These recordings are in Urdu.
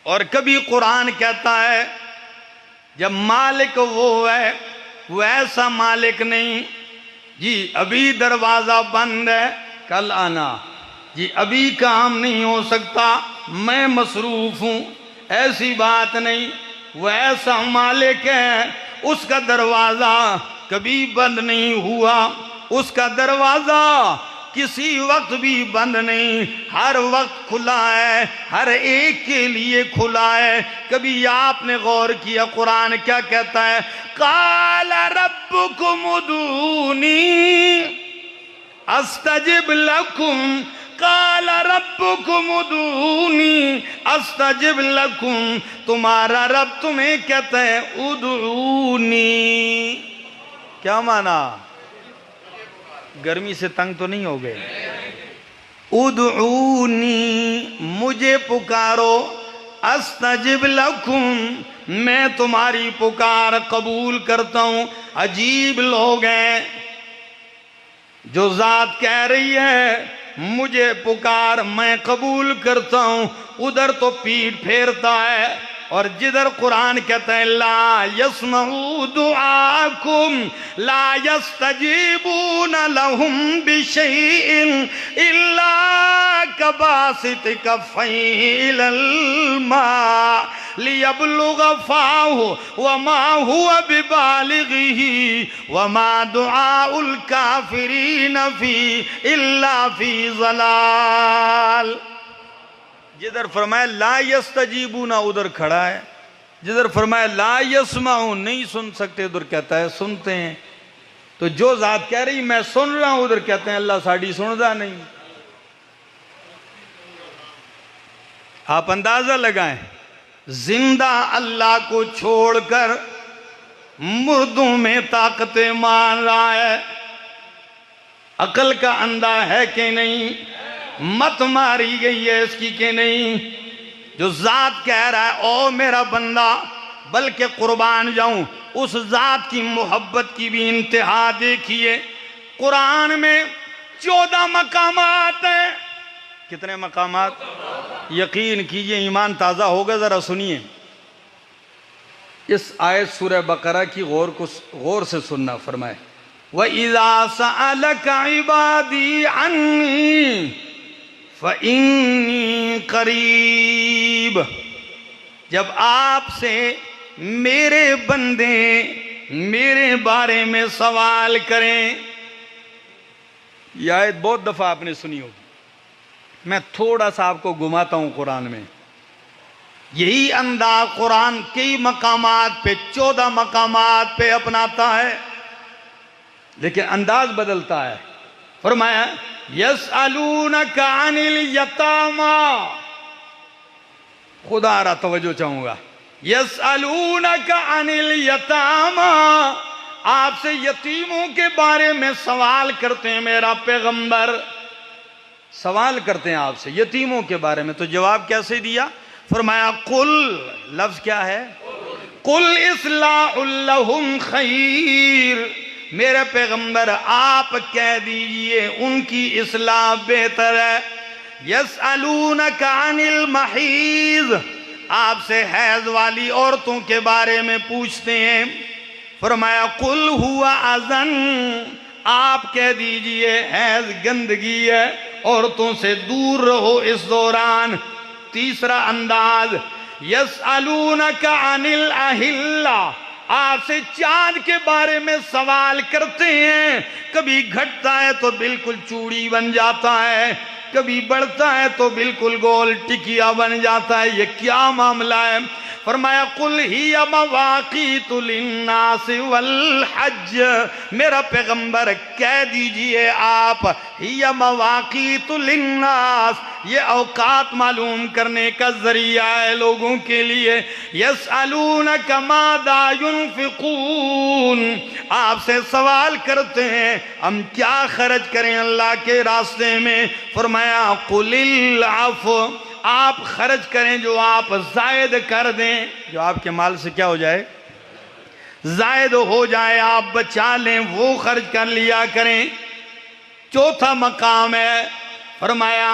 اور کبھی قرآن کہتا ہے جب مالک وہ ہے وہ ایسا مالک نہیں، جی ابھی دروازہ بند ہے کل آنا، جی ابھی کام نہیں ہو سکتا میں مصروف ہوں، ایسی بات نہیں۔ وہ ایسا مالک ہے اس کا دروازہ کبھی بند نہیں ہوا، اس کا دروازہ کسی وقت بھی بند نہیں، ہر وقت کھلا ہے، ہر ایک کے لیے کھلا ہے۔ کبھی آپ نے غور کیا قرآن کیا کہتا ہے؟ قال ربکم ادعونی استجب لکم، قال ربکم ادعونی استجب لکم، تمہارا رب تمہیں کہتا ہے ادعونی۔ کیا معنی؟ گرمی سے تنگ تو نہیں ہو گئے؟ ادعونی مجھے پکارو، استجب لکم میں تمہاری پکار قبول کرتا ہوں۔ عجیب لوگ ہیں جو ذات کہہ رہی ہے مجھے پکار میں قبول کرتا ہوں، ادھر تو پیٹھ پھیرتا ہے، اور جدھر قرآن کہتا ہے لا یسمعوا دعاکم لا یستجیبون لہم بشیء الا کباسط کفیہ الی الماء لیبلغ فاہ وما هو ببالغہ وما دعاء الکافرین الا فی ضلال۔ جدھر فرمایا لا یستجیبون ادھر کھڑا ہے، جدھر فرمایا لا یسمعون نہیں سن سکتے ادھر کہتا ہے سنتے ہیں۔ تو جو ذات کہہ رہی میں سن رہا ہوں ادھر کہتے ہیں اللہ ساڑی سندا نہیں۔ آپ اندازہ لگائیں زندہ اللہ کو چھوڑ کر مردوں میں طاقتیں مان رہا ہے، عقل کا اندھا ہے کہ نہیں؟ مت ماری گئی ہے اس کی کہ نہیں؟ جو ذات کہہ رہا ہے او میرا بندہ، بلکہ قربان جاؤں اس ذات کی محبت کی بھی انتہا دیکھیے۔ قرآن میں 14 مقامات ہیں۔ کتنے مقامات؟ یقین کیجئے ایمان تازہ ہوگا، ذرا سنیے اس آیت سورہ بقرہ کی غور سے سننا۔ فرمائے وَإِذَا سَأَلَكَ عِبَادِي عَنِّي فَإِنِّي قَرِيبٌ، جب آپ سے میرے بندے میرے بارے میں سوال کریں۔ یہ آیت بہت دفعہ آپ نے سنی ہوگی، میں تھوڑا سا آپ کو گھماتا ہوں قرآن میں۔ یہی انداز قرآن کئی مقامات پہ 14 مقامات پہ اپناتا ہے، لیکن انداز بدلتا ہے۔ فرمایا یسألونک عن الیتامی، خدا را توجہ چاہوں گا، یسألونک عن الیتامی، آپ سے یتیموں کے بارے میں سوال کرتے ہیں میرا پیغمبر، سوال کرتے ہیں آپ سے یتیموں کے بارے میں۔ تو جواب کیسے دیا؟ فرمایا قل، لفظ کیا ہے؟ قل اصلاح لہم خیر، میرے پیغمبر آپ کہہ دیجئے ان کی اصلاح بہتر ہے۔ یسألونک عن المحیض، آپ سے حیض والی عورتوں کے بارے میں پوچھتے ہیں۔ فرمایا قل هو اذن، آپ کہہ دیجئے حیض گندگی ہے، عورتوں سے دور رہو اس دوران۔ تیسرا انداز یسألونک عن الاہلہ، آپ سے چاند کے بارے میں سوال کرتے ہیں، کبھی گھٹتا ہے تو بالکل چوڑی بن جاتا ہے، کبھی بڑھتا ہے تو بالکل گول ٹکیا بن جاتا ہے، یہ کیا معاملہ ہے؟ فرمایا قل ہی مواقیت للناس والحج، میرا پیغمبر کہہ دیجئے آپ ہی مواقیت للناس، یہ اوقات معلوم کرنے کا ذریعہ ہے لوگوں کے لیے۔ یسألونک ماذا ينفقون، آپ سے سوال کرتے ہیں ہم کیا خرچ کریں اللہ کے راستے میں۔ فرمایا قل العفو، آپ خرچ کریں جو آپ زائد کر دیں، جو آپ کے مال سے کیا ہو جائے؟ زائد ہو جائے، آپ بچا لیں، وہ خرچ کر لیا کریں۔ چوتھا مقام ہے، فرمایا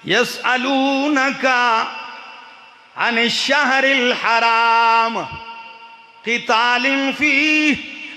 یسألونک عن الشہر الحرام قتال فیہ،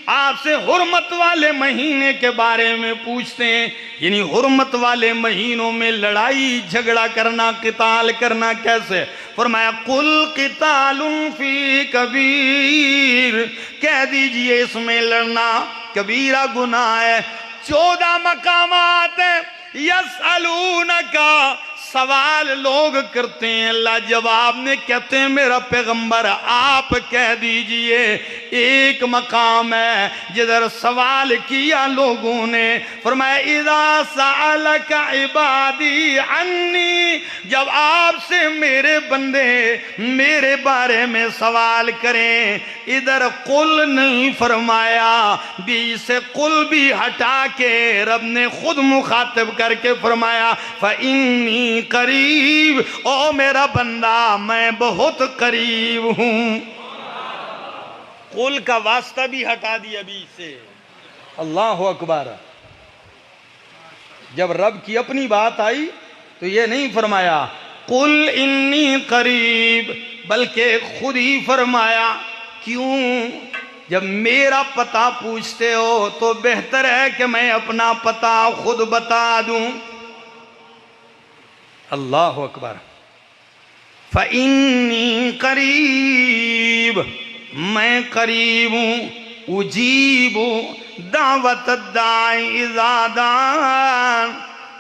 آپ سے حرمت والے مہینے کے بارے میں پوچھتے ہیں، یعنی حرمت والے مہینوں میں لڑائی جھگڑا کرنا، قتال کرنا کیسے؟ فرمایا قل قتال فی کبیر، کہہ دیجئے اس میں لڑنا کبیرہ گناہ ہے۔ 14 مقامات ہیں۔ یسألونکا، سوال لوگ کرتے ہیں، اللہ جواب میں کہتے ہیں میرا پیغمبر آپ کہہ دیجئے۔ ایک مقام ہے جدھر سوال کیا لوگوں نے، فرمایا اذا سألک عبادی عنی، جب آپ سے میرے بندے میرے بارے میں سوال کریں، ادھر قل نہیں فرمایا، بی سے قل بھی ہٹا کے رب نے خود مخاطب کر کے فرمایا فإنی قریب، او میرا بندہ میں بہت قریب ہوں۔ قل کا واسطہ بھی ہٹا دیا ابھی سے۔ اللہ اکبر۔ جب رب کی اپنی بات آئی تو یہ نہیں فرمایا قل انی قریب، بلکہ خود ہی فرمایا۔ کیوں؟ جب میرا پتہ پوچھتے ہو تو بہتر ہے کہ میں اپنا پتہ خود بتا دوں۔ اللہ اکبر۔ فإنی قریب، میں قریب ہوں، اجیب دعوت الداعی اذا دعان،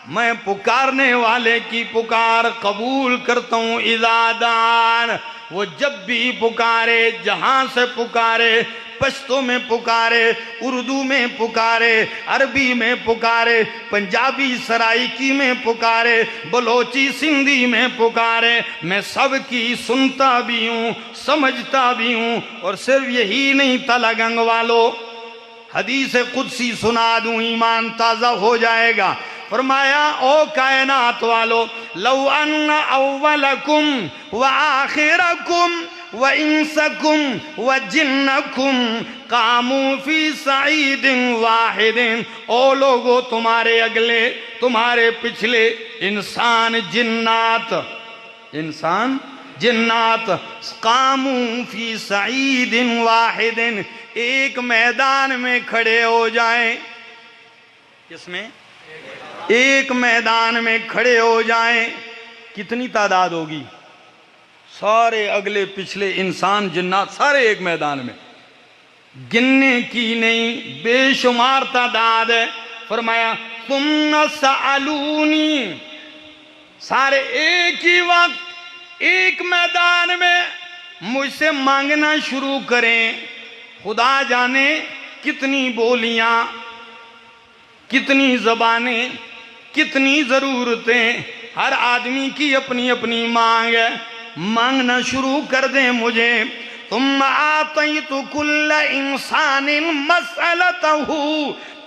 میں پکارنے والے کی پکار قبول کرتا ہوں، اذا دعان، وہ جب بھی پکارے، جہاں سے پکارے، پشتو میں پکارے، اردو میں پکارے، عربی میں پکارے، پنجابی سرائکی میں پکارے، بلوچی سندھی میں پکارے، میں سب کی سنتا بھی ہوں، سمجھتا بھی ہوں۔ اور صرف یہی نہیں تلگنگ والو، حدیث قدسی سنا دوں، ایمان تازہ ہو جائے گا۔ فرمایا او کائنات والو، لو ان اولکم وآخرکم وَإِنسَكُمْ وَجِنَّكُمْ قَامُوا فِي صَعِيدٍ وَاحِدٍ، او لوگو تمہارے اگلے تمہارے پچھلے، انسان جنات قَامُوا فِي صَعِيدٍ وَاحِدٍ، ایک میدان میں کھڑے ہو جائیں۔ کس میں؟ ایک میدان میں کھڑے ہو جائیں۔ کتنی تعداد ہوگی؟ سارے اگلے پچھلے انسان جنات سارے ایک میدان میں، گننے کی نہیں، بے شمار تعداد ہے۔ فرمایا ثم سألونی، سارے ایک ہی وقت ایک میدان میں مجھ سے مانگنا شروع کریں۔ خدا جانے کتنی بولیاں، کتنی زبانیں، کتنی ضرورتیں، ہر آدمی کی اپنی اپنی مانگ ہے۔ مانگنا شروع کر دیں مجھے۔ ثم آتیت کل انسان مسئلتہ،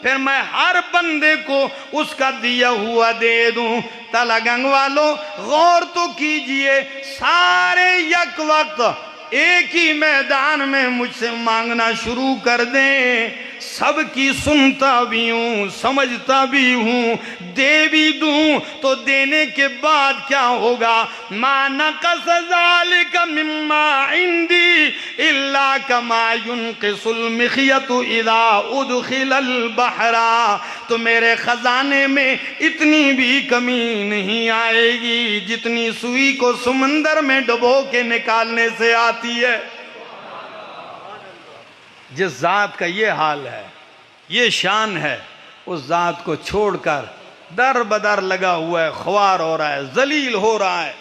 پھر میں ہر بندے کو اس کا دیا ہوا دے دوں۔ تلگنگ والو غور تو کیجئے، سارے یک وقت ایک ہی میدان میں مجھ سے مانگنا شروع کر دیں، سب کی سنتا بھی ہوں، سمجھتا بھی ہوں، دے بھی دوں تو دینے کے بعد کیا ہوگا؟ ما نقص ذالک مما عندی الا کما ينقص المخیط اذا ادخل البحر، تو میرے خزانے میں اتنی بھی کمی نہیں آئے گی جتنی سوئی کو سمندر میں ڈبو کے نکالنے سے آتی ہے۔ جس ذات کا یہ حال ہے، یہ شان ہے، اس ذات کو چھوڑ کر در بدر لگا ہوا ہے، خوار ہو رہا ہے، ذلیل ہو رہا ہے۔